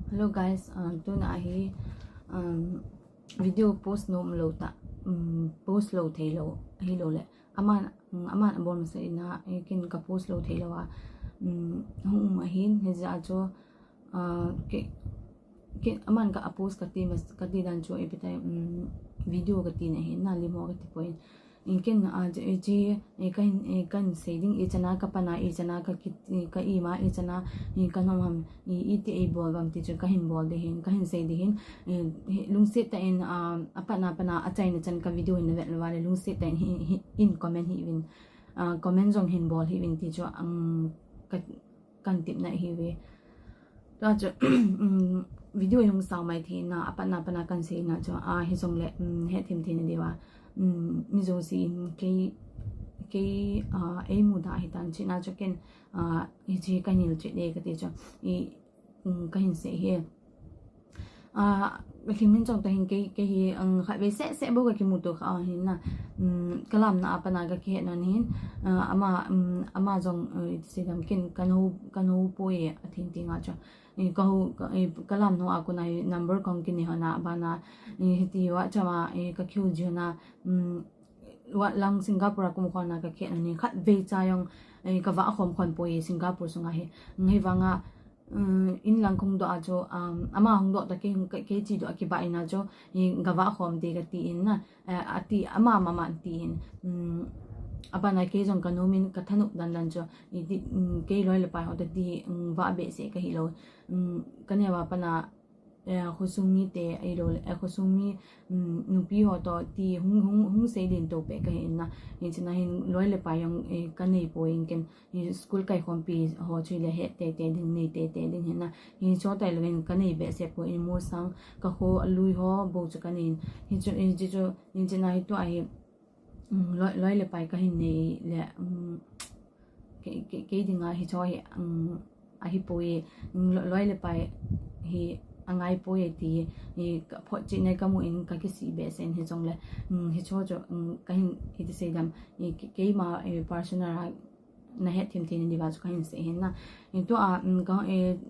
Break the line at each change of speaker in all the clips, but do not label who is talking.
Hello guys, tu na hi video post no lo ta post lo thei lo hi lo le aman abon se na kin ka post lo thei lo wa hum ahin he za cho ke aman ka post ka ti dan cho e bitai video ka ti na hi na li mo ka ti point inken ji kan saving e chana ka pana e chana ka ima e chana e kanom ham e ti e bol bam ti ka hin bol de hin ka hin sei de hin lung set ta in apana a chai na chan ka video in vet wa lung set ta in comment hi win comment jong hin bol hi win ti cho kan tip na hi we ta cho video yung sao mai thi na apana kan sei na cho hi jong le he thim thi ni dewa mi zo si ke ai mu da hi tan china cho ken hi ji ka nil che de ka te cho i ka hin se he khi min chong ta hin ke hi kha be se bo ka ki mu to kha hin na kalam na apana ka ke na hin ama jong se dam ken kan ho po e athin tinga cho kalam no aku nai number kong kini hana bana hiti wa chama ka khyu jona wa lang Singapore kum khona ka khe ni khat ve cha yong ka wa khom khon poi Singapore sunga he ngai wanga in lang khong do a jo ama hong do ta ke chi do ki ba ina jo ga wa khom de ga ti in na ati ama ti in apana ke jong kanomin ka thanu dan cho i ke loi le pa ho de di wa be se ka hi lo kane wa pana khosumi te ai lo khosumi nupi ho to ti hung se din to pe ka hin na in china hin loi le pa yong kanei po in ken school kai khom pi ho chui le he te ding nei te ding hin na in cho tai le kanei be se po in mo sang ka ho lui ho bo chu kanin hin chu in china hi to ai loi le pai ka hin nei le ke dinga hi choi a hi poi loi le pai hi angai poi ti ka pho chi nei ka mu in ka ki si be sen hi jong le hi cho ka hin hi ti se dam ke ma personal na het thim thin ni ba chu ka hin se hin na in to ka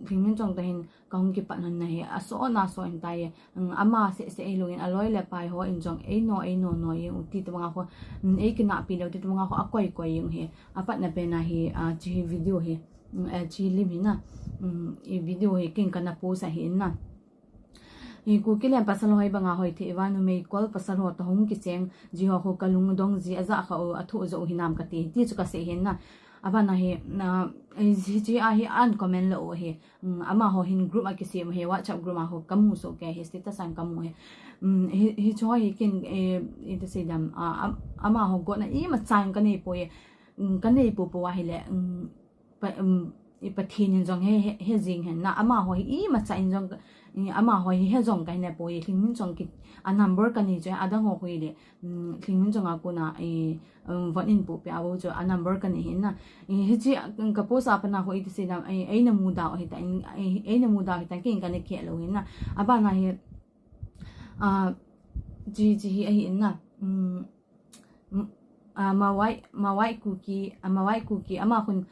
phingmin chong ta hin ka hung ki pan han na he a so na so in tai ama se e lo in aloi le pai ho in jong e no ye uti to nga ho e ki na pi lo ti to nga ho a koi yung he apat na pe na hi chi video he chi lim hi na e video he king kana post a hi na i ku kilen pasal hoi banga hoi the wanu me kol pasal ho to hung ki cheng ji ho kalung dong ji aza kha o athu zo hinam ka ti chu ka se hin na abana he na ji a hi an comment lo he ama ho hin group a ki se he WhatsApp group ma ho kamu so ke he status an kamu he hi choi hi kin e to se dam ama ho go na I ma chang ka nei po ye ka nei po wa hi le i pathin jong he jing hen na ama ho I ma chain jong ama ho he jong kai na po ye thing jong ki a number ka ni je adang ho hui le thing jong a ko na van in po pe awo jo a number ka ni hin na he ji ka po sa pa na ho I se dam ai na mu da hi ta ai na mu da hi ta kin ka ne ke lo hin na aba na he ji ai in na mawai kuki ama kun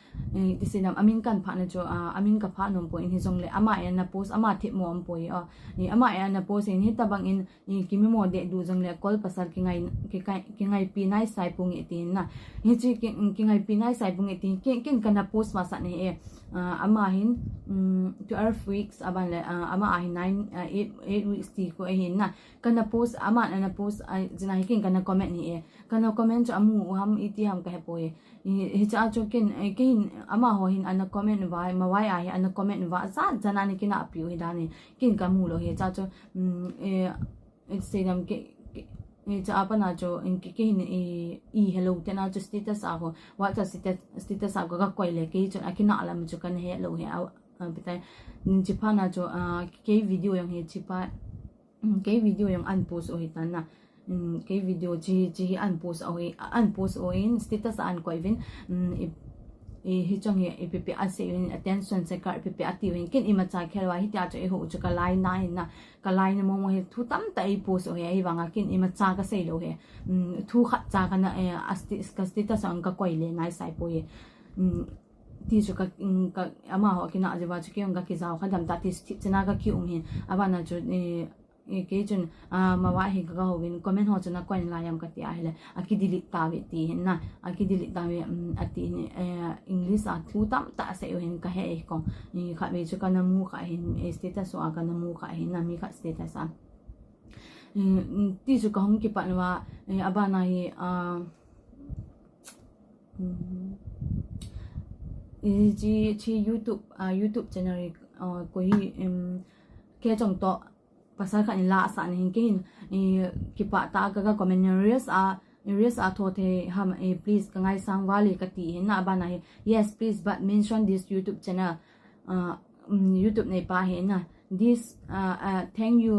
disinam amin kan pha na jo amin ka pha nom po in hizong le ama ya na post ama thip mo am po ni ama ya na post in hitabang in kimi mo de du jong le kol pasal ki ngai pi nai sai pung e tin na hi chi ki ngai pi nai sai pung e tin ken kana post ma sa ne e ama hin 12 weeks aban le ama ahin 8 weeks ti ko e hin na kana post ama na post jina hi ken kana comment ni e kana comment amu ham iti ham ka po e hi cha cho ken ama ho hin ana comment vai ma vai ai ana comment va sa jana ni kina apiu hi dani kin ka mu lo he cha cho se dam ke cha apa na cho in ke hin hello te na cho status a ho wa cha status a ga koi le ke cho akina alam cho kan he lo he bitai chi pa na cho ke video yang he chi pa ke video yang an post o hi tan na cái video chi an post o in status an ko even hi chang he pp ase in attention se kar pp ati win kin ima cha khelwa hi ta cho e ho chu ka line na ka line mo he thu tam ta I post o he wanga kin ima cha ka sei lo he thu kha cha ka na asti status an ka koi le nai sai po ye ti chu ka ama ho kina ajiwa chu kyong ga ki zaw khadam ta ti chena ga ki hin abana chu ke chun ma wa hi ga ho win comment ho chuna coin la yam ka ti a hele aki delete ta we ti hin na aki delete ta we ati english a thu tam ta se hin ka he ko ni kha me chu ka na mu kha hin status so ka na mu kha hin na mi kha status a ti chu ka hong ki pa wa abana hi chi YouTube channel ko hi ke chong to pasal kan la sa ni hin ki pa ta ga comment areas a tho the ham please ka ngai sang wali ka ti hin na ba na yes please but mention this YouTube channel YouTube nei pa hin na this thank you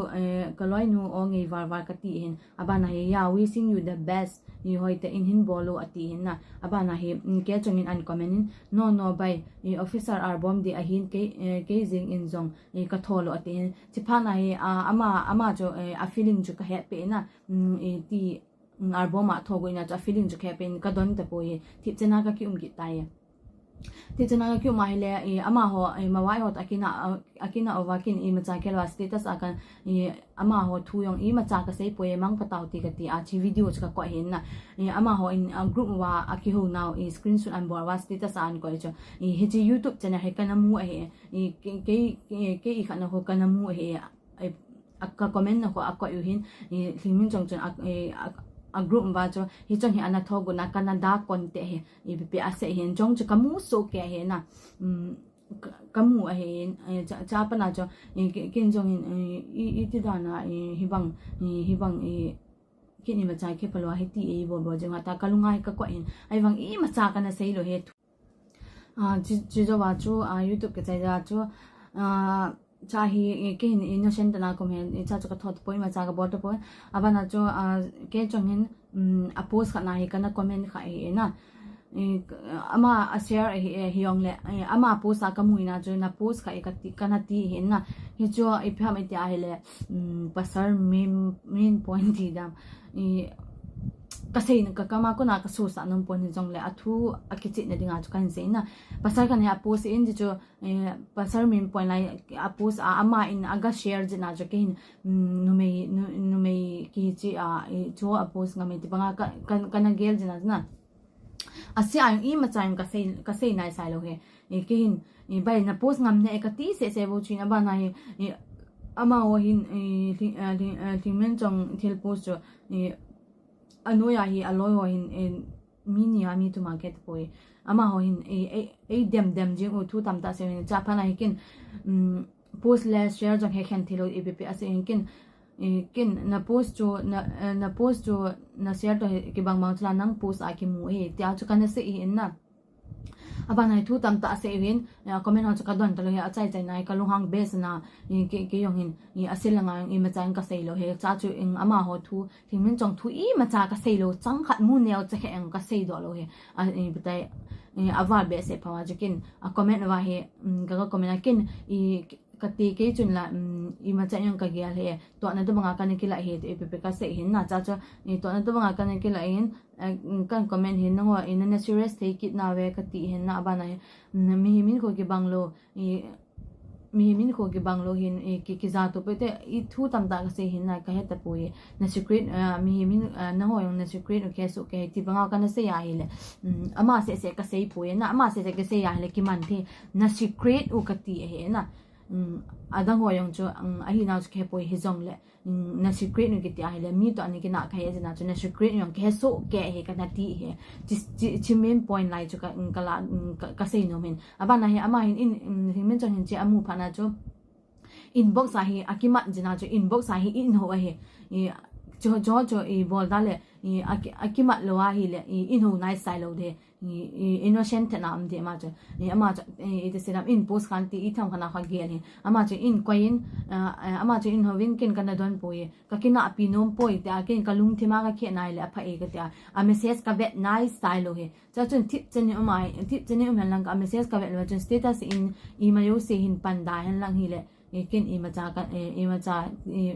kaloi nu ong e var ka ti hin aba na ya wishing you the best ni hoi te in hin bolo ati hin na aba na he ke chong in an comment no by officer arbom de ahin ke jing in zong ka tholo ati hin chi pha na he ama jo a feeling ju ka he pe na ti arbom a thogo ina cha feeling ju ka pe ka don te po ye ti chena ka ki ki tai ti chena ka ma hele ama ho ma wai ho akina ovakin ma cha kelwa status akan ama ho thu yong ma cha ka sei poe mang pataw ti ka ti a chi video cha ko hin na ama ho in group wa aki ho now screenshot an bor wa status an ko cho he ji YouTube channel he kana mu he ke i khana ho kana mu he akka comment na ko akko yu hin hlimin chong chon a group ba cho hi chong hi ana thogo na Canada konte he pe ase hen chong chu kamu so ke he na kamu he cha pa na cho kin jong i ti da na hi bang kini ma cha ke palwa he ti bo jong ta kalungai ka ko in ai bang i ma cha kana sei lo he ji jo wa chu YouTube ke chai ja chu cha hi ke innocent na ko men cha chu ka thot poi ma cha ka bot poi abana chu ke chong hin a post kha na hi kana comment kha e na ama a share hi yong le ama post ka mu ina chu na post kha e ka ti kana ti hin na hi chu i pham e ti a hele pasar main point ti dam kasay ka kama ko na kaso sa nung pon jong le athu akichi na dinga chu kan sei na pasar kan ya post in ju pasar min point lai a post ama in aga share jina ju kin nu me ki chi jo a post ngame ti banga kan gel jina na asi ang I ma chaim kasay nai sai lo he kin bai na post ngam ne ka ti se bo chin ba na hi ama o hin men chong thil post jo anoya hi aloy ho hin mini ami to market poi ama ho hin dem jing u thu tam ta se hin cha phana hikin post la share jong he khan thilo epp ase kin na post jo na share to ke bang mang chla nang post a ki mu he tia chu kan se in na aba nai thu tam ta se hin comment ha chu ka don ta lo he achai nai ka lu hang base na ke yong hin asilanga I ma chang ka sei lo he cha chu ing ama ho thu thingmin chong thu I ma cha ka sei lo chang khat mu neo cha he ang ka sei do lo he bitai awa be se phawa jikin a comment wa he ga comment kin kati ke chun la I ma cha yong ka gya le to na to banga kan ki la he epp ka se hin na cha cha to na to banga kan ki la hin kan comment hin no in na serious take it na we kati hin na ba na mi min ko ki banglo hin ki za to pe te I thu tam ta ka se hin na ka he ta po ye na secret mi min na ho yong na secret ke so ke ti banga kan se ya ile ama se ka se po ye na ama se ka se ya ile ki man the na secret u kati he na adang ho yong chu ahi na chu ke poi he jong le na secret ni ki ti ai le mi to ani ki na ka he na chu na secret yong ke so ke he ka na ti he chi main point lai chu ka la ka sei no men aba na he ama hin in men chang hin che amu pha na chu inbox a hi akima jina chu inbox a hi in ho he jo I bol da le akima lo a hi le in ho nice style lo de innocent na am de ma chu ama it is in post kan ti I tham khana kha gel hi ama chu in coin ama chu in ho win ken kan don poe ka kina pinom poi ta ken kalung thima ka khe nai le pha e ka ta a message ka vet nice style lo he cha chun tip chen um lang ka message ka vet lo chun status in email yo se hin panda hen lang hi le ken I ma cha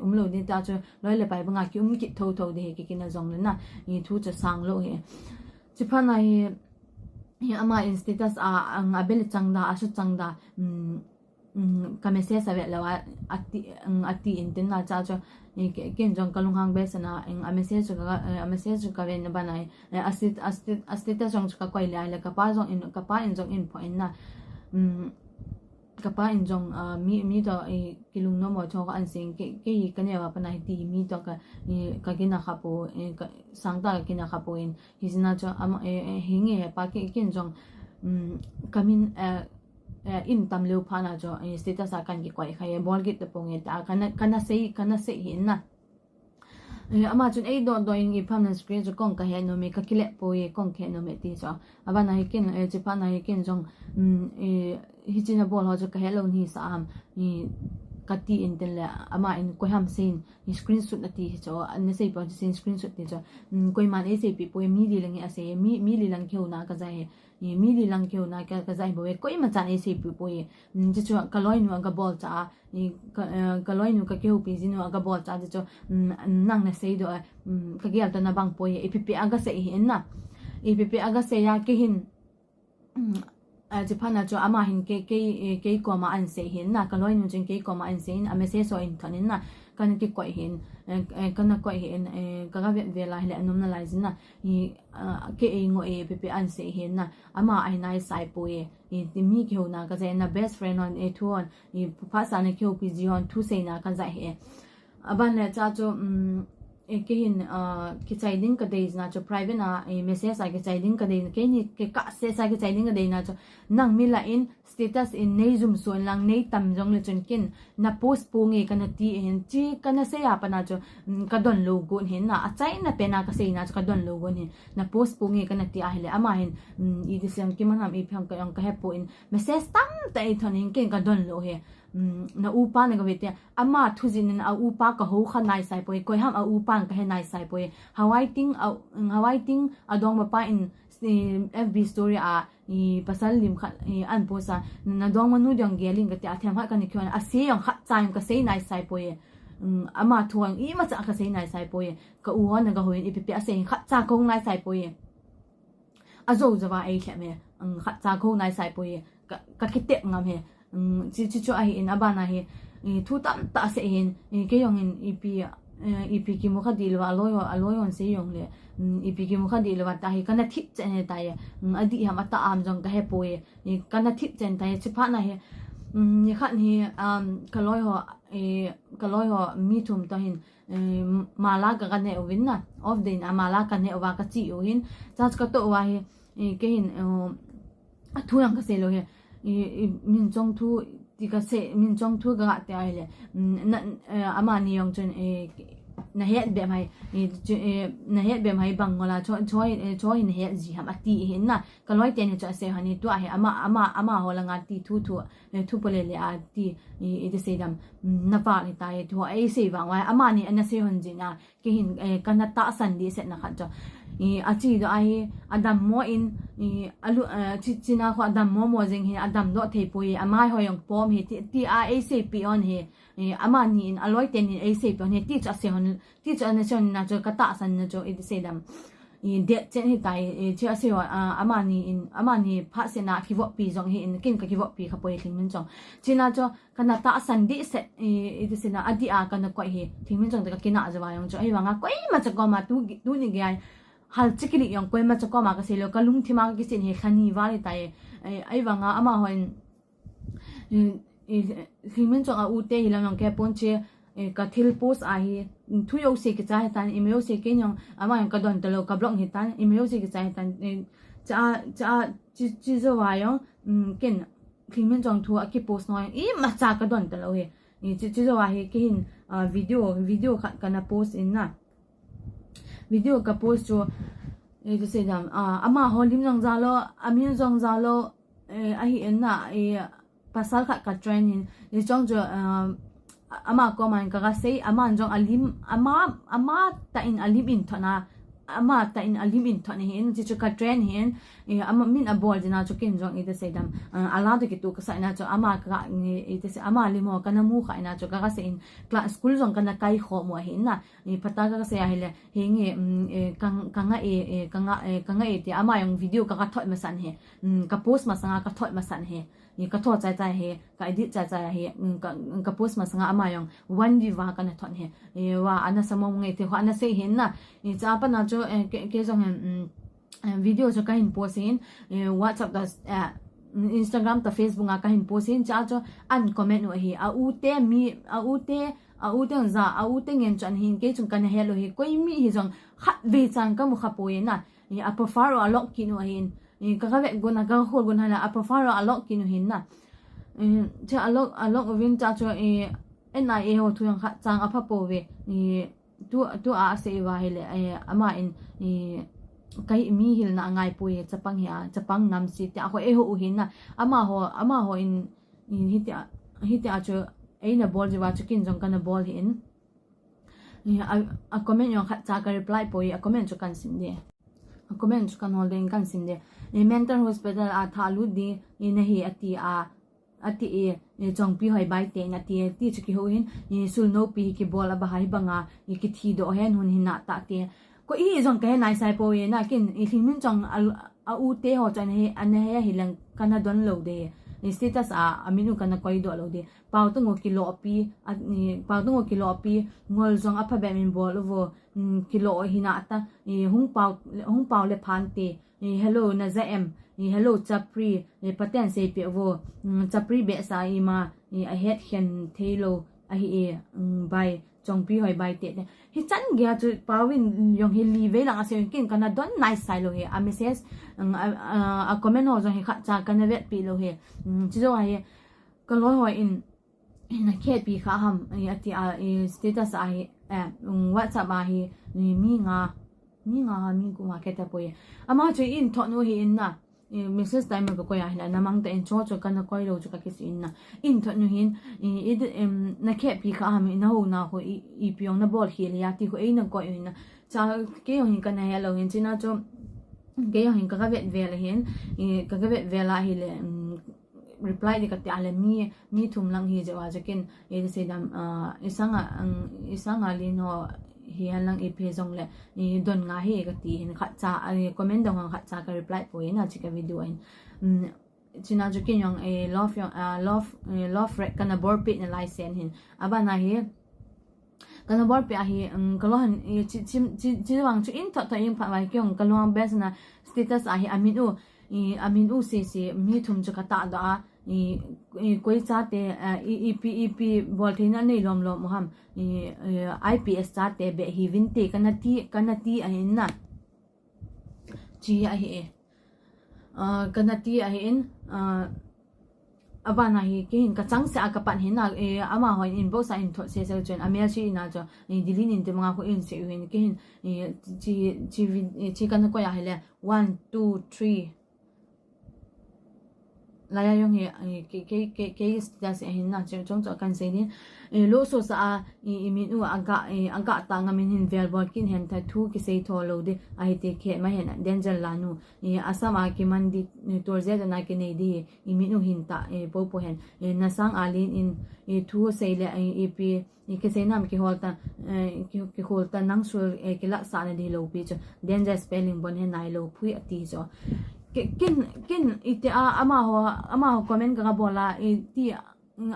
umlo ni ta chu loi le pai banga ki ki tho de he ki na jong le na I thu cha sang lo he chi pha na hi ama in status ang abel changda asu changda ka message ave lawa ati inten na cha cho ken jong kalung hang be sana a message ka ven banai status jong ka koi la ka pa jong in point na kapa in jong mi to kilung no mo cho ka an sing ke ka ne wa pa na ti mi to ka gina khapo sangta gina khapo in hizna cho hinge pa ke kin jong kamin in tam leu pha na cho status akan ki kwai khai bol git pong ta kana sei hin na ama chun ei do in i pham na screen cho kong ka he no me ka kile po ye kong khe no me ti cho aba na kin je pa na kin jong hi china bol ho cho ka hello ni sa am ni kati in tel ama in ko ham sin ni screenshot ati cho an sei pa sin screenshot ti cho koi man e sei pi po mi li lang ase mi li lang kheu na ka zai ni mi li lang kheu na ka zai bo koi ma chan e sei pi po ye ji cho ka loi nu ga bol cha ni ka loi nu ka kheu pi ji nu ga bol cha ji cho nang na sei do ka gyal ta na bang po ye epp aga sei hin na epp aga sei ya ke hin Japan cho ama hin ke ko ma an se hin na ka loi nu jing ke ko ma an se in ame se so in thanin na kan ki koi hin kan koi hin ka ga ve la hele anum na lai zin na ni ke ngo pp an se hin na ama ai nai sai po ye ni mi ke na ka ze na best friend on e tu on ni pa sa na ke pi ji on tu se na kan za he aban le cha cho ke hin ke chai ding ka dei na cho private na message ai ke chai ding ka dei ke ni ke ka se sa ke chai ding ka dei na cho nang mi la in status in nei zoom so lang nei tam jong le chun kin na post po nge kana ti hin chi kana se ya pa na cho ka don lo gon hin na a chai na pe na ka se na cho ka don lo gon hin na post po nge kana ti a hele ama hin I dis yang ki manam I phang ka yang ka he po in message tam ta I thon hin ken ka don lo he na upa na gawete ama thuzin a upa ka ho kha nai sai poi koi ham a upa ka he nai sai poi hawai ting adong ma pa in FB story a I pasal lim kha an posa na dong manu dong geling ka ti athem ha ka ni khon a se yong kha chaim ka se nai sai poi ama thuang I ma cha ka se nai sai poi ka u hon ga hoin ipi a se kha cha kong nai sai poi a zo zawa ai kha me kha cha kong nai sai poi ka kite ngam he chi cho ai in abana he thu tam ta se hin ke yong in ipi ki mo kha dilwa aloy on se yong le ipi ki mo kha dilwa ta he kana thip chen he ta ye adi ham ata am jong ka he po ye kana thip chen ta ye chi pha na he ni khat ni kaloi ho mi thum ta hin mala ka ne win na of din amala ka ne wa ka chi u hin chach ka to wa he ke hin thu yang ka se lo he min chong thu ti ka se min chong thu ga te ai le ama ni yong chen na het be mai bang ngola choi in het ji ham ati hin na ka loi te ne cha se hani to ai ama ho la nga ti thu pole le a ti I de se dam na pa ni ta ye to ai se wa wa ama ni ana se hon ji na ke hin kan na ta san di se na kha cha achi do ai adam mo in alu china kho adam mo jing he adam do thei poi amai hoyong pom he ti a se pi on he ama ni in aloi ten in se pi on he ti cha se hon ti cha na chon na cho ka ta san na cho I se dam de chen he tai cha se wa ama ni pha se na ki wo pi jong he in kin ka ki wo pi kha poi thing min chong china cho kana ta san di se I se na adi a kana koi he thing min chong ta ka kina ja wa yong cho ai wa nga koi ma cha ko ma tu ni ge hal chikili yong koi ma cha ko ma ka se lo ka lung thima ki sin he khani wa le tai ai wa nga ama hoin himen chong a u te hilang yong ke pon che ka thil post a hi thu yo se ki cha tan email se ke nyong ama yong ka don talo ka blog hi tan email se ki cha tan cha chi zo wa yong ken himen chong thu a ki post no I ma cha ka don talo he chi zo wa he ke hin video ka na post in na video ka post cho to se dam ama holim jong za lo amin jong za lo a hi en na pasal khat ka training ni chong jo ama ko man ka ga sei ama jong alim ama ta in alim in thana ama ta in alim in thon hin chi chu ka train hin ama min a bol dina chu kin jong ite se dam ala de ki tu ka sa na chu ama ka ite se ama limo kana mu kha na chu ka se in class school jong kana kai kho mo hin na pata ka se hele hinge kanga e te ama yung video ka thot ma san he ka post ma sanga ka thot ma san he ni ka thot chai chai he ka edit chai chai he ka post ma sanga ama yung one view wa kana thot he wa ana samong nge te ana se hin na cha pa na chu ke jong video chu ka hin post hin WhatsApp da Instagram ta Facebook nga ka hin post hin cha chu an comment no hi a u te za a u te ngen chan hin ke chung kan hello hi koi mi hi jong khat ve chang ka mu kha poe na a profile a lock ki no hin ka ka ve gona ka hol gona la a profile a lock ki no hin na cha a lock win cha chu NIA ho thu yang kha chang a pha po ve tu a se wa hele ama in kai mi hil na ngai poe chapang nam si ta ho e ho hin na ama ho in hitia chu aina bol jiwa chicken jong kana bol hin a comment yong khat cha ka reply poi a comment chu kan sim de a comment chu kan holding kan sim de mental hospital a thalu di ina hi ati e chong pi hoi bai te na ti chu ki ho hin sul no pi ki bol a ba hai banga ki thi do hen hun hin na ta te ko i jong ka nai sai poi na kin i thingmin chong a u te ho chan he an he hi lang kana don lo de status aminu kana koi do lo de pau to ngo kilo pi ngol jong apha be min bol vo kilo hina ta hung pau le phan te hello na za em hello chapri paten se pe vo chapri be sa I ma a het hen thelo a hi bai chong pi hoi bai te hi chan gya chu pawin yong hi li ve la ase kin kana don nice sai lo he a message a comment ho jong hi kha cha kana vet pi lo he chi jo ai ka lo hoi in a khet pi kha ham ati a status a hi WhatsApp a hi mi ku ma keta poe ama chu in thon no hi in na message time ko ya hina namang ta in cho kana koi lo chu ka kis in na in thon no hin na khet pi kha ham na ho I piong na bol hi ya ti ko e na ko in na cha ke yo hin kana hello hin china chu ke yo hin ka vet vel hin ka vet vela hi le reply di ka ti ale mi thum lang hi jawa jakin e se dam isanga lin ho hi halang e pe jong le don nga he ka ti hin kha cha comment dong kha cha ka reply po na chi ka video in china ju kin yong love rek kana bor pe na license hin aba na hi kana bor pe hi kalohan chi wang chu in thot in pha wai kyong kalong bes na status a hi amin u se mi thum chu ka ta da koi cha te ep bol thina nei lom ham IPS cha te be hi vin te kana ti a hin na chi a hi kana ti a hin abana hi ke hin ka chang se aka pan hin na ama hoi in bo sa in tho se chen amel chi na jo dilin in te mga ko in se hin ke hin chi kana ko ya hele 1 2 3 laya yung ke status hin na chong kan se ni lo so sa imin u aga ta ngamin hin vel bot kin hen tha thu ki se tho lo de ai te khe ma hen danger lanu asama ki mandi tor je na ke nei di imin u hin ta po hen na sang alin in thu se le ep ke se nam ki holta nang sul ke la sa na di lo pi cho danger spelling bon hen nai lo phui ati jo kin ite ama ho comment ka bola ti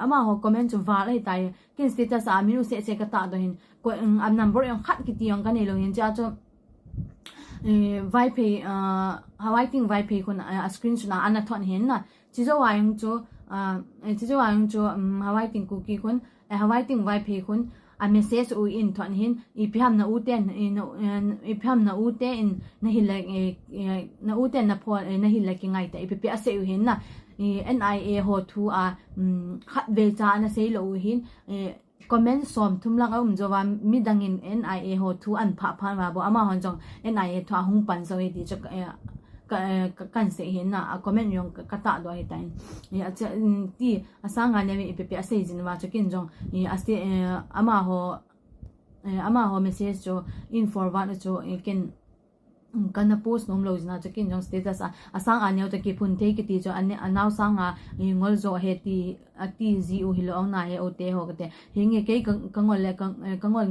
ama ho comment chu va lai tai kin status a minu se ka ta do hin ko am number yong khat ki ti yong ka nei lo hin cha cho vai pe hawai ting vai pe kun a screenshot na ana thon hin na chi zo wa yong chu hawai ting ku ki kun hawai ting vai pe kun a message u in thon hin ipham na uten in na hilak na uten na phone na hilak ngai ta ipi ase u hin na NIA ho thu a khat ve cha na sei lo hin comment som thum lang om jowa mi dangin NIA ho thu an pha wa bo ama hon jong NIA tha hung pan so di chak kan se hin na comment yong ka ta do ai tain ti asanga ne ipi ase jin wa chakin jong ase ama ho message jo in forward jo ken kana post nom lo jina chakin jong status asang anyo ta ki phun the ki ti jo anaw sanga ngol zo he ti ati zi u hilo na he o te ho kate hinge ke kangol le kangol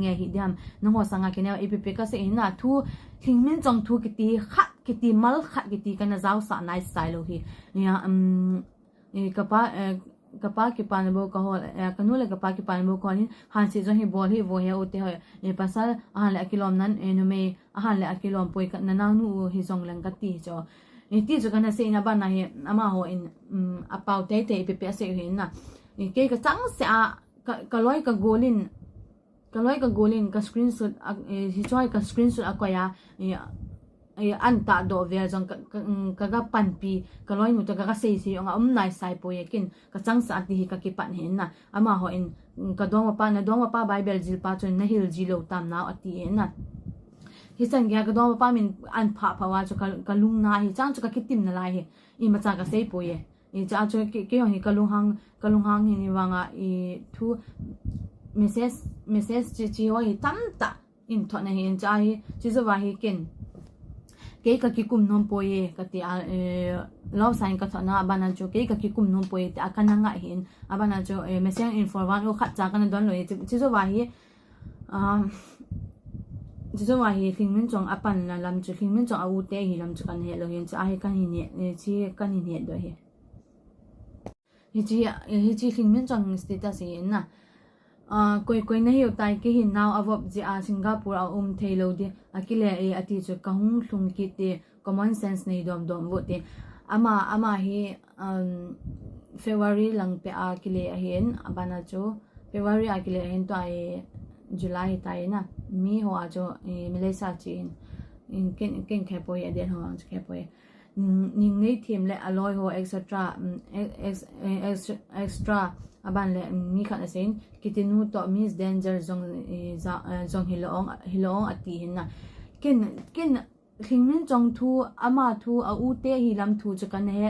nge hi diam no sanga ke ne ipp ka se ina thu thingmin jong thu ki ti khat ki ti mal khat ki ti kana zaw sa nice style hi ya kapa ki panbo ka hol kanule kapa ki panbo ko ni han se jo hi bol hi wo he o te ho pasal ahan le akilom nan no me ahan le akilom poi ka nananu hi jong lang ka ti jo ti jo kana se ina ba na he ama ho in apau te te pe se hi na ke ka chang se a ka loi ka golin ka screenshot hi choi ka screenshot akoya an ta do ve jong ka ga pan pi ka loi nu ta ga sei nga nai sai po yekin ka chang sa ti hi ka ki pan hen na ama ho in ka dong pa bible jil pa chon na hil jilo tam na ati hen na hi sang ya ka dong pa min an pha wa cho ka lung na hi chang cho ka kitim na lai he I ma cha ka sei po ye I cha cho ke hi ka lung hang hi ni wanga I thu message chi ho hi tam ta in tho na hi cha hi chi zo wa hi ken ke ka ki kum nom po ye ka ti law sign ka thona bana cho ke ka ki kum nom po ye ta kana nga hin abana cho meseng in for one o khat cha kana don lo ye chi zo wa hi thingmin chong apan la lam chu thingmin chong au te hi lam chu kan he lo hin cha he kan hi ne chi kan hi ne do he hi chi thingmin chong status ye na koi na hiu tai ki hin now avop ji a Singapore a thailo de akile ati chu kahung thlung ki te common sense nei dom wo te ama hi February lang pe akile hen abana chu February akile hen to ai July tai na mi ho a cho Malaysia chin in ken khe po ye den ho ang khe po ye ning nei thim le alloy ho extra aban le mi khan asen kitinu to miss danger zong hilong ati hinna ken thingmin chong thu ama thu a u te hi lam thu chakan he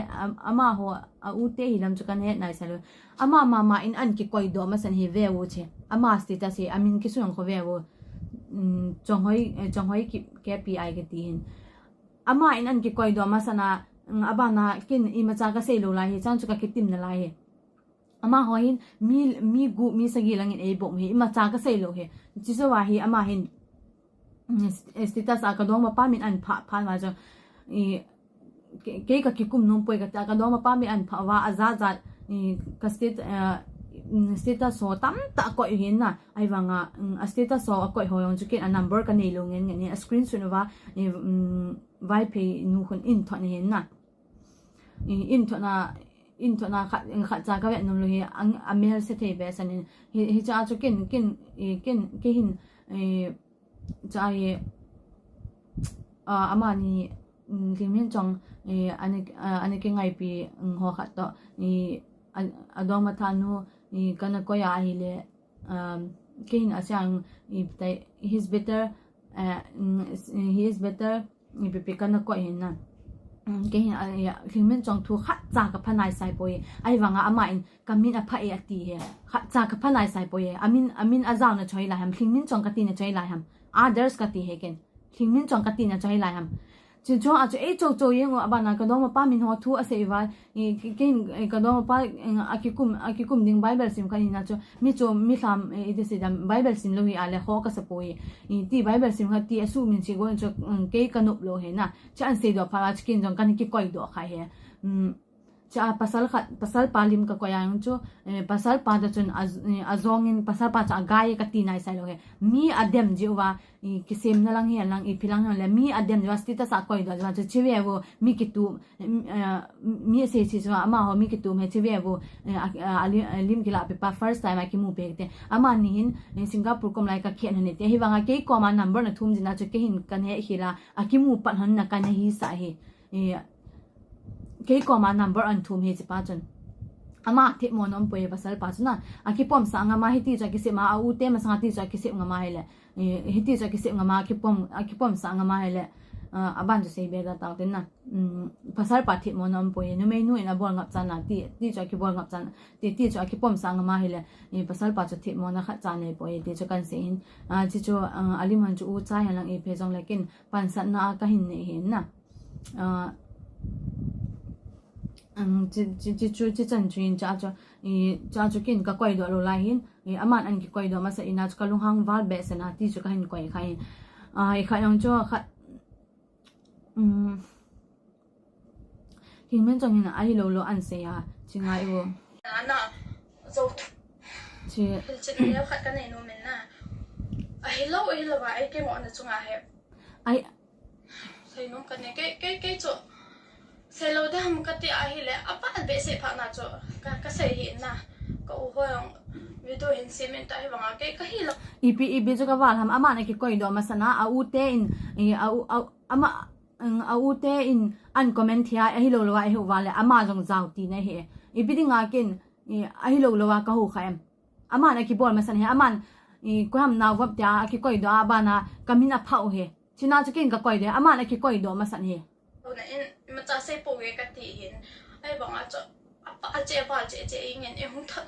ama ho a u te hi lam chakan he nai salo ama in an ki koi do ma san hi ve wo che ama status he amin ki sung ko ve wo chong hoi ki KPI ke ti hin ama in an ki koi do ma sana abana kin I ma cha ka se lo lai he chang chu ka kitim na lai he ama hoin mi sagi langin e bom he ma cha ka sei lo he chi so wa hi ama hin status a ka dong ma pa min an pha ma jo ke ka ki kum nom poi ka ta ka dong ma pa mi an pha wa aza ka status so tam ta ko hin na ai wanga status so ko ho yong chu ke a number ka nei lo ngen a screenshot wa vai pe nu khon in thon hin na in thona khat cha ka ve nom lo hi amel se the be san hi cha chu ken ke hin cha ye amani limin chong ani ke ngai pi ho khat to ni adong ma thanu ni kana ko ya hi le ke hin asyang he is better ni pe kana ko hin na ke hin limin chong thu khat cha ka phanai sai poi ai wanga ama in kamin a pha e ati he khat cha ka phanai sai poi amin azaw na choi la ham limin chong ka ti na choi la ham others ka ti he ken limin chong ka ti na choi la ham chu a chu e cho yeng abana ka dom pa min ho thu ase wa ke ka dom pa akikum ding bible sim kan na chu mi tham e de se dam bible sim lo hi ale ho ka sapoi ti bible sim ha ti asu min chi go chu ke ka nup lo he na chan se do pa chikin jong kan ki koi do kha he cha pasal palim ka koyang chu pasal pa da chun azongin pasal pa cha gai ka ti nai sai lo he mi adem jiwa ki sem na lang he lang I philang le mi adem jiwa sti ta sa koi do ja chewe wo mi ki tu mi se chi cha ama ho mi ki tu me chewe wo lim ki la pe pa first time ki mu pe te ama ni hin Singapore kom lai ka khen ne te hi wanga ke ko ma number na thum jina chu ke hin kan he hila akimu pan han na kan hi sa he ke ko ma number an thum he pa chon ama the mon om poe basal pa chuna akipom sa nga ma hiti ja ki se ma au te ma sa ti ja ki se nga ma hele hiti ja ki se nga ma akipom sa nga ma hele aban cho sei be da taw tin na pasal pathi mon am poi no me nu ina bol ngap chana ti cho ki bol ngap chan ti cho ki pom sang ma hele ni pasal pa cho thi mon na kha cha nei poi ti cho kan se hin chi cho aliman chu u cha halang e phe jong lekin pan san na ka hin nei hin na chi chan chuin cha cho kin ka koi do lo lai hin aman an ki koi do ma sa ina ka lung hang wal be sana ti cho ka hin koi khai ai khai yong cho kha hin men chong hin ai lo an se ya chingai wo
na zo
chi
chin ne khat ka nei no men na ai lo ba ai ke mo na chunga he
ai
sai no ka ne ke cho sai lo da ham ka ti a hi le apa be se pha na cho ka sai hi na ka u ho yong video hin cement ai wanga ke ka hi lo
ipi jo ka wal ham ama na ki koi do ma sana a u te in ama a u te in an comment thia a hi lo wa hi wale ama jong zau ti na he ipi dinga kin a hi lo wa ka hu khaim ama na ki bol ma san he aman ko ham na wap tia ki koi do aba na kamina phau he china chu kin ka koi de ama na ki koi do ma san he
na in ma cha sai po ge ka ti hin ai wanga cho apa che ingen e hung that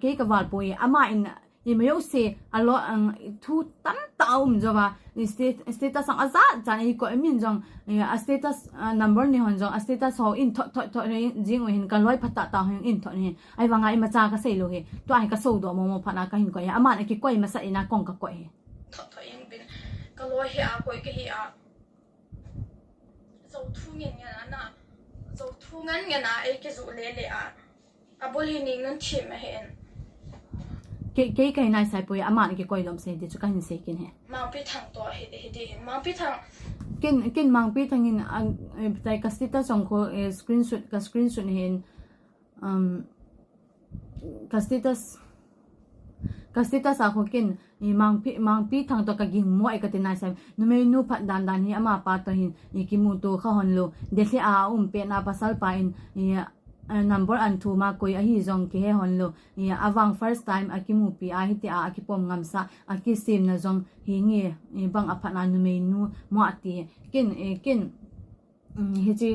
ke ka wal poi ama in ni me yo se a lo thu tam taum jo ba status ang aza chan ko emin jong a status number ni hon jong a status ho in tho jing hin kan loi phata ta hin in tho ni ai wanga I ma cha ka sei lo he to ai ka so do mo phana ka hin ko ya ama na ki koi ma sa ina kong ka koi he
tho in bin ka loi he a koi ke hi a zo thu ngen na ai ke zu le a bol hi ning nan thim ma hen
ke nai sai poi ama na ki koi lom se de chu ka hin se kin he
mang pi thang to hi de mang pi thang
kin mang pi thangin tai ka status song ko screenshot hin ka status a ko kin mang pi thang to ka ging mo ai ka tinai sai no me nu phat dan hi ama pa to hin ki mu to kha hon lo de se a pe na pasal pa in number an thu ma koi a hi jong ki he hon lo awang first time akimu pi a hi ti a akipom ngamsa aki sim na jong hi nge bang aphana nu me nu mo ati kin hi chi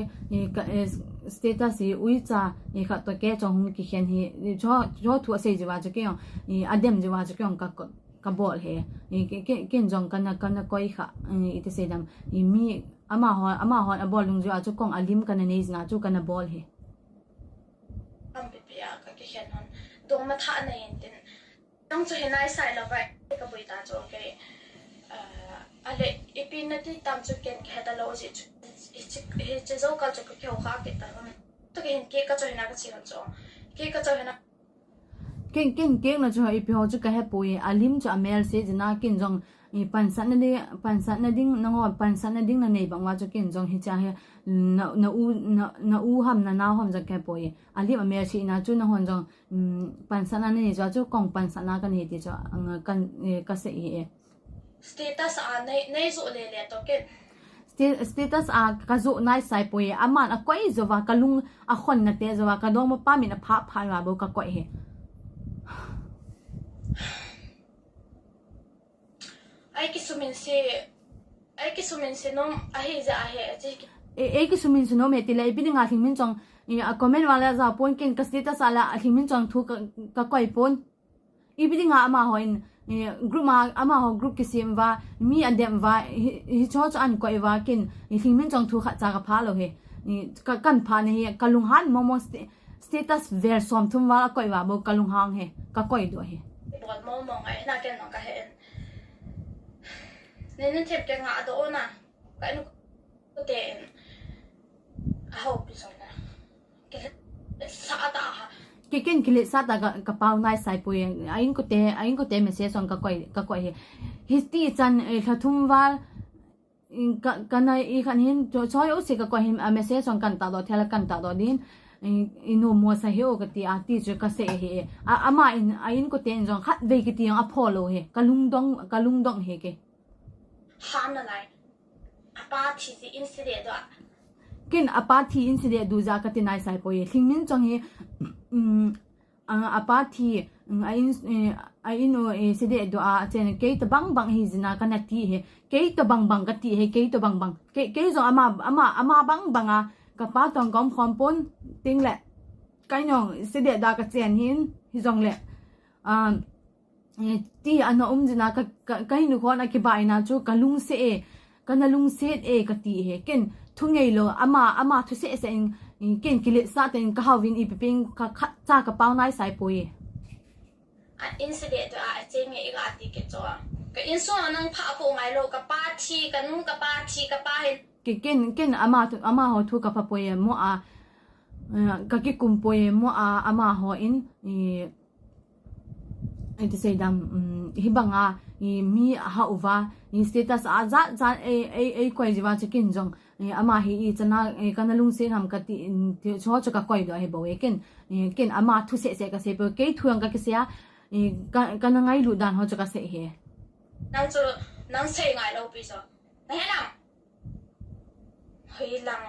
status hi uicha kha to ke chong ki khen hi jo thu se jiwa je ke adem jiwa je kyong ka bol he kin jong kana koi kha ite se dam mi ama ho a bol lung jo a chu kong alim kana nei na chu kana bol he
am pi ya ka ke hen hon dong ma tha na yin tin tang chu he nai sai lo vai ka bui ta cho ke ale ipin na ti tam chu ken ke da lo ji he che zo ka chu ke ho kha ke ta hon to ke hin ke ka chu na ka chi cho ke ka chu na
ken na chu ipi ho chu ka he poi alim chu amel se jina kin jong pan san na ding na ngo pan san na ding na nei bang wa chu kin jong hi cha he na u ham na naw ham ja ke poi ali ma me chi na chu na hon jong pan san na nei ja chu kong pan san na kan he ti cha kan ka se e
status a nei zo le to ke
status a ka zo nai sai poi aman a koi zo wa kalung a khon na te zo wa ka dong ma pa mi na pha wa bo ka koi he
ai ki sumin se nom ahi ja he
ki sumin se nom eti lai bin nga thing min chong a comment wala za point ken ka status ala thing min chong thu ka koi pon I bi nga ama hoin group ma ama ho group ki sim wa mi adem wa hi cho an koi wa ken thing min chong thu kha cha ka pha lo he ka kan pha ne ka lung han momo status ver som thum wa koi wa bo ka lung hang he ka koi do he
bot mo ngai na ken no ka he nên thèm cái ngã đó na cái nó có tiền hậu bị rồi nè cái xã ta
cái lệ sát ta pau nai sai pui anh có te message song ka koi he ti chan thum wal ka nai khan hin choi o se ka koi him message song kan ta do thela kan ta do din ino mo sa he o ka ti a ti chu ka se he ama in ko ten jong khat ve ki ti ang a follow he kalung dong he ke
ham na lai apa thi si incident do
kin apa thi incident du za ka tinai sai poi thingmin chong he apa thi ahin no sede do a chen ke to bang hi zina kana ti he ke to bang ka ti he ke to bang ke zo ama bang a ka pa tong kom khom pon ting le cái nhong sede da ka chen hin hi zong le ti ano zina ka hin ko na ki bai na chu ka lung se e kana lung se e ka ti he ken thungei lo ama thu se se ken kilit sa ten ka hawin ipiping ka cha ka pau nai sai poi
incident a chemi ega ati ke cho ka inso nang pha ko ngai lo ka pa thi ka nu ka pa hen
ke ken ama ho thu ka pa poi mo a ka ki kum poi mo a ama ho in to say dam hibanga mi ha uwa status a za e kwai jiwa chikin jong ama hi chana kana lung se ham ka ti cho cho ka kwai do he bo ken ama thu se ka se bo ke thuang ka se a kana ngai lu dan ho cho ka se he
nang se ngai lo pi so na he nang hei lang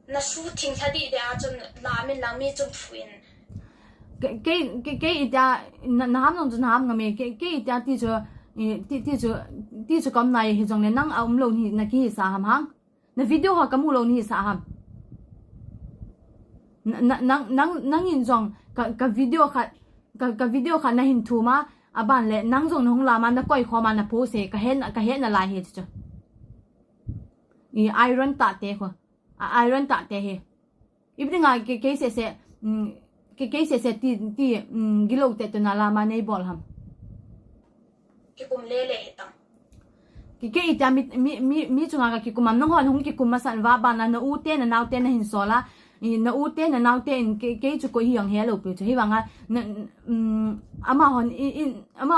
na suhtheng thadi de a chun la min lang mi chum phuin
cái ita nam nong nam ngame cái ita ti cho kom nai hi jong le nang aum lo ni na ki sa ham hang na video ha kamu lo ni sa ham nang in jong ka video kha na hin thu ma aban le nang jong nong la ma na koi kho ma na po se ka hen na lai he chu iron ta te kho iron ta te he ibringa ke se cái se ti gilo te to na la ma nei bol ham
ki kum le tam
cái ita mi chunga ka ki kum am nong hon ki kum ma san wa ba na u te na nau te na hin so la na u te na nau te ke chu ko hiang he lo pu chu hi wanga ama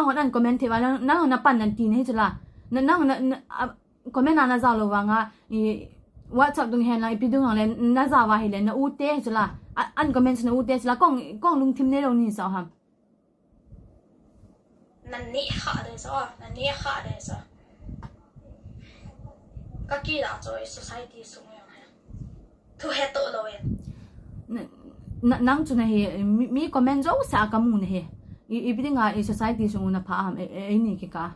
hon an comment te wa na pan nan tin he chula na comment na za lo wanga WhatsApp dung hen la ipidung le na za wa hi le na u te chula an comment na u te chula kong lung thim ne lo ni sa ham
nan ni kha de so ka ki da cho society sung ya thu he to lo en
nang chu na he mi comment zo sa ka mu ne he ipidinga society sung na pha ham e ni ki ka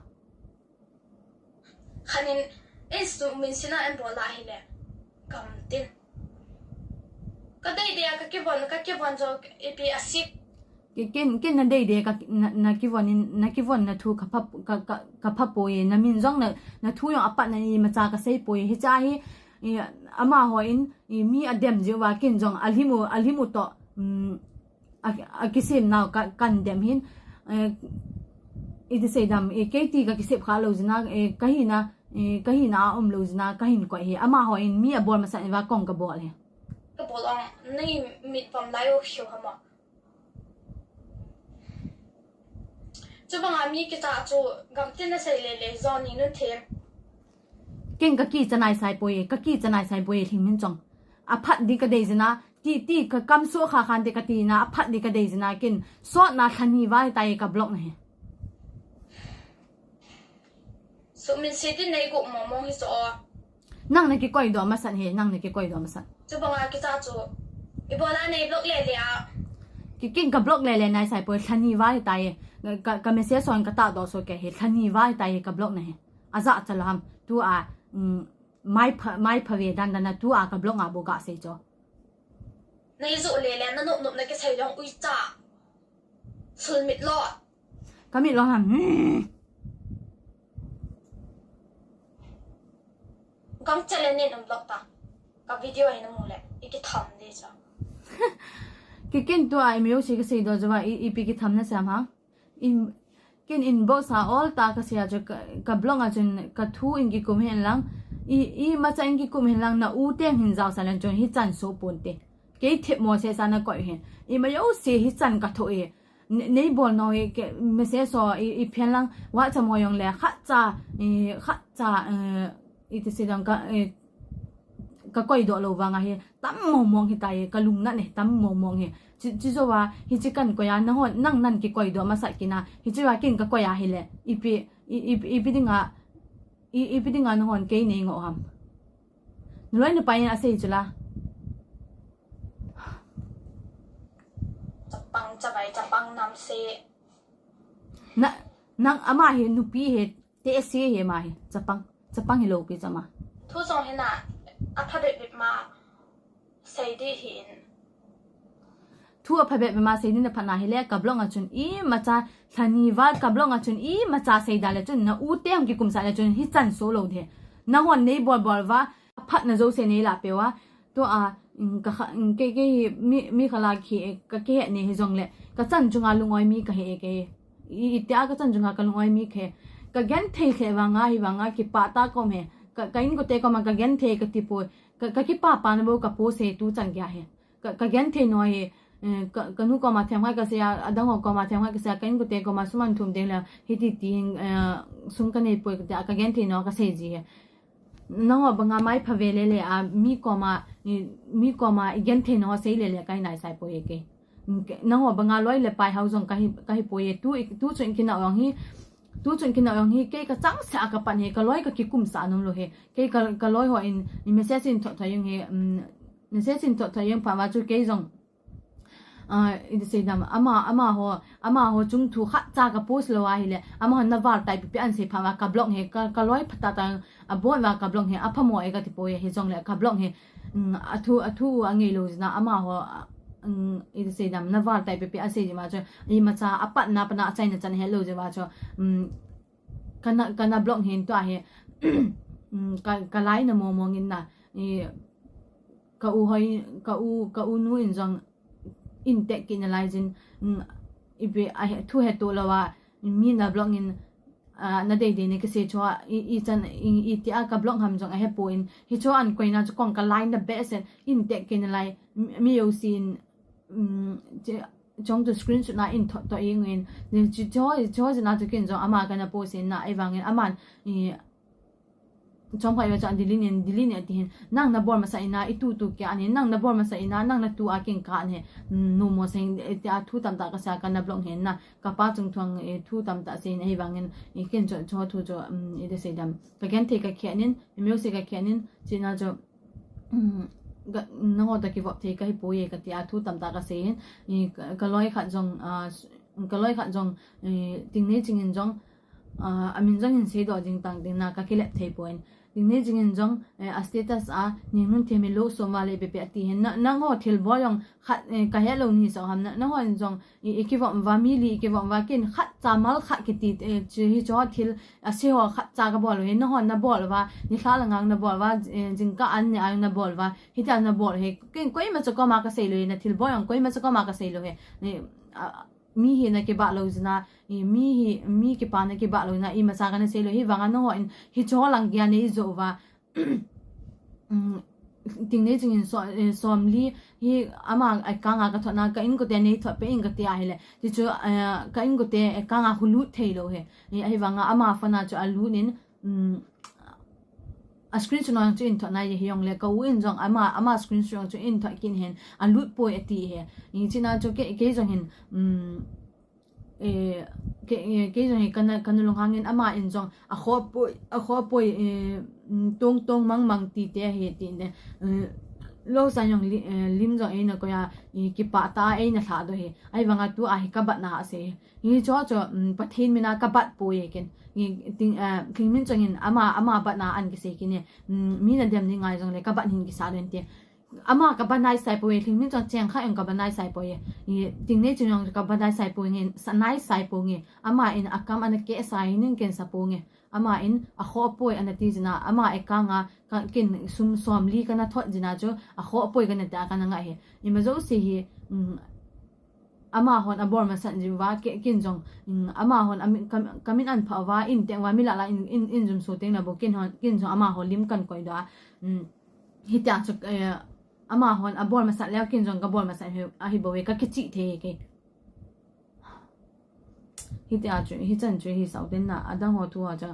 khanin is min sina en bola hi le kam tin ka dei dia ka ki bon jo epi asik
ken na dei de ka na ki von na thu ka pha poi na min jong na thu yong apat na ni ma cha ka sei poi hi cha hi ama ho in mi adem je wa ken jong alhimu to akisim now kan dem hin it say dam ke ti ka kisep kha lo jina kahina lo jina kahin ko he ama ho in mi abor ma sa wa kong ka bol he
ka bol ang nei mit pam lai o hiu hama chu bang ami ki ta chu gam tin na sei le zon ni nu them
ken ka ki chanai sai poi thing min chong a phat di ka dei jina ti ka kam so kha khan de ka ti na a phat di ka dei jina ken so na thani wa tai ka block na he
so min se tin nei go mo hi so
nang na ki koi do ma san he nang na ki koi do ma san
chu bang a ki ta chu ibola nei block le a
ki ken ka block le nai sai poi thani wa tai ka message on ka ta do so ke he thani wa tai ka block na he aza chalam tu a mai phave dan na tu a ka block a bo ga se cho
nei zo le na no na ke sai long ui cha sul mit lo
ka mi lo ham
gam chale ne nom block ta ka video hi na mu le iki tham de cha
ki ken tu a mi o se ke se do jwa i pi ki tham na sam ha in ken inbox ha all ta ka sia jo ka blong a chen ka thu in ki kum hen lang i ma cha in ki kum hen lang na u teng hin jaw sa lan chon hi chan so pon te ke the mo se sa na ko hen i ma yo se hi chan ka tho e nei bol no e ke me se so i phen lang wa cha mo yong le kha cha i te se dang ka koi do lo wa nga he tam mo mong hi tai ka lung na ne tam mo mong he chi zo wa hi chi kan ko ya na ho nang nan ki koi do ma sa ki na hi chi wa kin ka ko ya hi le ipi dinga no hon ke nei ngo ham loi na pa ya se chula
ปังจะไปจะปังนำเซ
นังอามาเห็นนุปีเห็ดเตะเสียเห็นมาเห็จะปังเฮโลปีจะมา
ทุกทรงเห็นน่ะอภัยแบบมาใส่ดีเห็น
ทั่วพเบมาเซนินพนาเฮเลกับลงอาจุนอีมาจาธานีวัดกับลงอาจุนอีมาจาเซดาเลจุนนะอูเตมกิกุมสาเลจุนฮิจันโซโลเดนะฮอนในบอลว่าพัดนะโจเซเนลาเปว่าตัวเกมีขลาคีกะเกเนฮิจงเลกะจันจุงอาลุงอยมีกะเฮเกอีเตากะจันจุงากะลุงอยมีเคกะแกนเทเควางาฮิวางากิปาตาก็เมกะอินก็เตก็มากะแกนเทกะติโปกะกิปาปานโบกะโปเซตูจังกะเฮกะแกนเทนอยกันนุก็มาทำให้ก็เสียดังหัวก็มาทำให้ก็เสียกันก็เตะก็มาสมันทุ่มเดลฮิติตีสุนกันในป่วยก็เตะก็ยังที่น้องก็เสียจีน้องว่าบางไม่พเวเลเลยมีก็มายังที่น้องเสียเลยก็ไม่ใส่ป่วยเกน้องว่าบางร้อยเลยไปเขาส่งก็ให้ป่วยตู้จนกินเอาอย่างนี้ตู้จนกินเอาอย่างนี้เกก็จังเสียกับปัญหาก็ร้อยก็คิดกุมสานุ่มเลยเกก็ร้อยหัวอินไม่เสียสินถอยยังเหไม่เสียสินถอยยังผ่านว่าจุเกยงอินเดียดามอามาหัวจุงถูกขัดจากกับโพสต์เลยว่าเฮเลยอามาหันนวาร์ไตป์เป็นอันเสียผ่านว่ากับบล็อกเฮก็ร้อยพัฒนาบอลว่ากับบล็อกเฮพมวยก็ที่ป่วยเฮจงเลยกับบล็อกเฮทูอังเกลูจนะอามาหัวอินเดียดามนวาร์ไตป์เป็นอันเสียมาจ้ะอีมาจ้าอปัตนาปนาใจนะจันเฮโลจะว่าจ้ะกันบล็อกเฮตัวเฮกันไล่นะมองอินนะก็อูนูอินจงอินเทคกินอะไรจินอีเบทูเฮตัวละว่ามีน่าบล็อกอินน่าเด็กๆนี่ก็เสียชัวอีจันอีที่อากับบล็อกทำจงไอเฮปูอินฮิชัวอันก็อิน่าจะกองกันไลน์น่ะเบสอินเทคกินอะไรมีอยู่สินจงตัวสกรีนชุดน่ะอินตัวเองอินชัวจะน่าจะกินจงอามากันน่ะโพสินน่ะไอ้บางอินอามันจงพายว่าจะดิลินที่เห็นนั่งนับบอลมาใส่นาอีตู้แกอันนี้นั่งนับบอลมาใส่นานั่งนับตัวอาเก่งกันเห็นนูโมเซนที่อาทูตามตากระแสกันนับลงเห็นนะกับป้าจงทวงทูตามตาเซนให้บางเงินอีกเกินจอทูจอีเดเซดามก็แกนเทกับแขนินมีโอเซกับแขนินจีน่าจะน้องตะกี้บอกเทกับให้ป่วยกับที่อาทูตามตากระแสเห็นก็ลอยขัดจงติงนี้จริงจงอามินจงเห็นเสียดอจริงต่างติงนาก็คิดเล็บเทปวยดินี่จริงจงสเตตัสนี่นุ่นเทมิโลสมาเลเปเปตีเห็นนั่งหัวเทลบอยองขัดก็เฮลนี่สองคำนั่งหัวจงอีกว่าว่ามีลีอีกว่ากินขัดจามัลขัดกิติจีฮิจอทิลเสียหัวขัดจากบอลเห็นนั่งหัวนับบอลว่านี่ข้าหลังนับบอลว่าจริงก็อันเนี่ยนับบอลว่าฮิตานับบอลเฮกินก็ยังมันจะก็มากระเซเลยนะทิลบอยองก็ยังมันจะก็มากระเซเลยนี่มีเห็นนะเก็บเราจะนะมีเก็บปานนะเก็บเรานะอีมาสากันเสียเลยฮิวังอันน้อยฮิจอหลังยานี่จะว่าติงนี้จริงๆสอมลีฮิอามาไอ้กางากระทนะก็อินก็เตนี่ถอดไปอินก็เตะอะไรที่จะก็อินก็เตะกางาหุ่นลุดเทโลเฮนี่ไอ้วังอามาฟันจะอาลุนินสกรีนช็อตจะอินถอดนายเฮียงเลยก็วิ่งจงอามาสกรีนช็อตจะอินถอดกินเห็นอาลุดป่วยตีเฮนี่จีน่าจะเกจงเห็นเกจงเห็นกันลงหางเงินอามาอินจงขอป่วยตรงมังตีเตะเฮตีเนี่ยโลสัญญงลิมจงเองก็ยากิปะตาเองนะท่าด้วยไอ้บางตัวไอ้กับบัดนาเสียนี่จ่อประเทศมินากับบัดป่วยกันนี่ทิ้งมินจงเห็นอามาบัดนาอันกิเสกิเนี่ยมีนั่นเดียมนี่ไงจงเลยกับบัดหินกิสาเดนเตะอามากับบัดนายใส่ป่วยทิ้งมินจงเจียงข้าเองกับบัดนายใส่ป่วยนี่ทิ้งเนี่ยจงยังกับบัดนายใส่ป่วยเงี้ยสนายใส่ป่วยเงี้ยอามาอินอากามอันเกะใส่นึงเกินสะป่วยเงี้ยอามาอินขอป่วยอันที่จีน่าอามาเอกางกินซุ่มซ้อมลีกันนะทอดจีน่าจ้ะขอป่วยกันเนี่ยกันยังไงเฮนี่มาจ้าสิเฮอามาหอนอบอลมาสั่นจิว่ากินจงอามาหอนกามินอันภาวะอินเตงว่ามิละละอินจุมโซเตงนะบอกกินจงอามาหอนลิมกันก่อยดาฮิตาจุอามาหอนอบอลมาสั่นแล้วกินจงกับบอลมาสั่นฮิบเวก็คิดจิเทเกฮิตาจุฮิจันจุฮิสาวเดนนะอดังหัวตัวจะ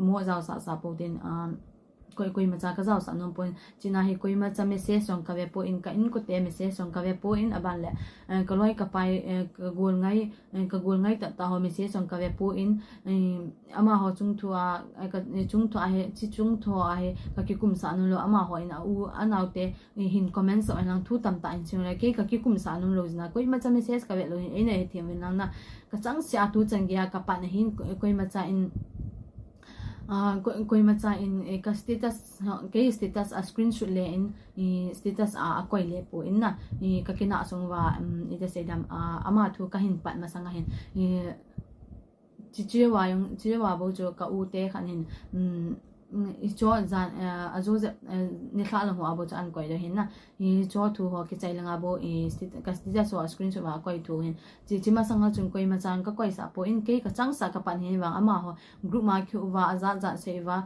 มัวเจ้าสาปูเดน koi macha ka zau sa nom pon china hi koi macha message song ka ve po in ka in ko te message song ka ve po in aban le ka loi ka pai ka gol ngai ta ho message song ka ve po in ama ho chung thua ka chung thua he chi chung thua he ka ki kum sa nu lo ama ho in u anau te hin comments so anang thu tam ta in chung le ke ka ki kum sa nu lo na koi macha message ka ve lo in ene he thiam na ka chang sia tu chang ya ka pa na hin koi macha in koi macha in ka status ke status a screenshot le in status a koi le po in na ka kina song wa ite se dam ama thu ka hin pat ma sanga hin chi wa bo jo ka u te khan hin cho zan azo ni kha la ho abo chan koi de hin na cho thu ho ki chai langa bo ka status so screenshot wa koi thu hin chi ma sanga chung koi ma chang ka koi sa po in ke ka chang sa ka pan hin wa ama ho group ma khu wa za se wa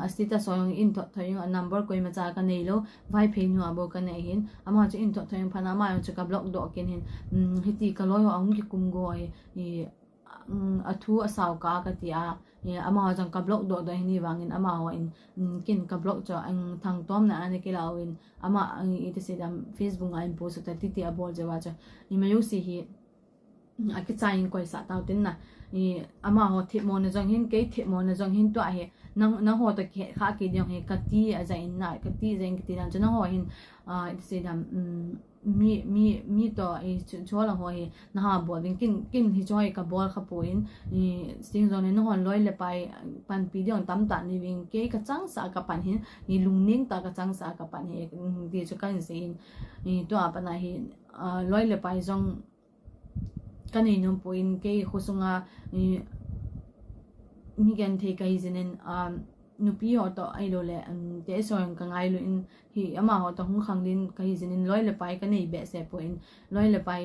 status so in to thoyong number koi ma cha ka nei lo vai phe nu abo ka nei hin ama chu in to thoyong phana ma chu ka block do ken hin hiti ka lo ho ang ki kum go athu asaw ka tia ama ho jang ka block do do ni wangin ama ho in kin ka block cho ang thang tom na ane ke lawin ama ite se dam facebook ai post ta ti abol je wa cha ni ma yu si hi a ki chain koi sa taw tin na ama ho thi mo na jang hin ke thi mo na jang hin to a he nang ho ta ke kha ke jong he ka ti a zain na ka ti zain ki ti na jana ho hin ite se dam mi to cho la ho hi na ha bo din kin hi choi ka bol kha poin sting zone no hon loi le pai pan pi diong tam ta ni wing ke ka chang sa ka pan hin ni lungning ta ka chang sa ka pan he di chu kan se in to apa na hi loi le pai zong kan ni no poin ke khosunga mi gan the ka izenen nupi ho to ai lo le te so ang ka ngai lo in hi ama ho to hung khang din ka hi jinin loi le pai ka nei be se po in loi le pai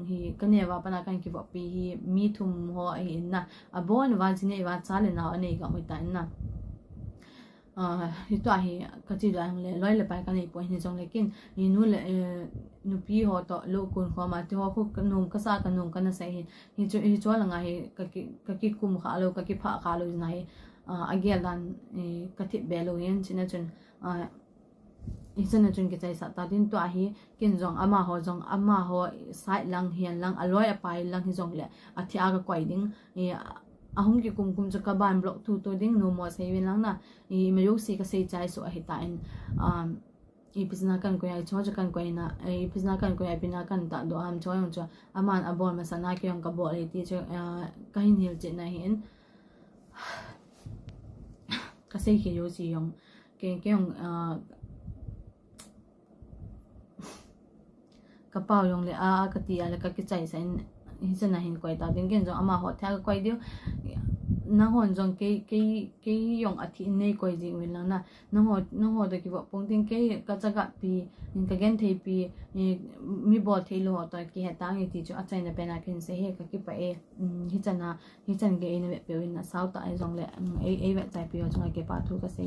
hi ka ne wa pana kan ki bo pi hi mi thum ho ai na a bon wa jine wa cha le na nei ga moi ta na hi to hi ka chi da le loi le pai ka nei po ni jong le kin ni nu le nupi ho to lo kun kho ma te ho khu num ka sa ka num ka na sai hi cho la nga hi ka ki kum kha lo ka ki pha kha lo na hi agel dan kathip belo yen china chun isana chun ke chai sa ta din to a hi kin jong ama ho sai lang hian lang aloi apai lang hi jong le a thia ga kwai ding ahung ki kum cha ka ban block tu to ding no mo sei win lang na mayo si ka sei chai so a hi ta in ipizna kan ko ai cho kan ko na ipizna kan ko ai pina kan ta do am cho yong cho aman abol masana ki yong ka bo le ti cho ka hin hil che na hin ka sei ke yo si yong ke yong ka pau yong le ka ti ala ka ki chai sen hi sana hin koi ta ding gen jo ama ho tha koi dio na hon jong ke yong athi nei koi ji win lang na no ho da ki bo pong ting ke ka chaga pi ka gen thei pi mi bo thei lo to ki ha ta ngi ti jo achai na pena kin se he ka ki pa hi chan ge ine pe win na sau ta ai jong le ai ve chai pi jo ke pa thu ka se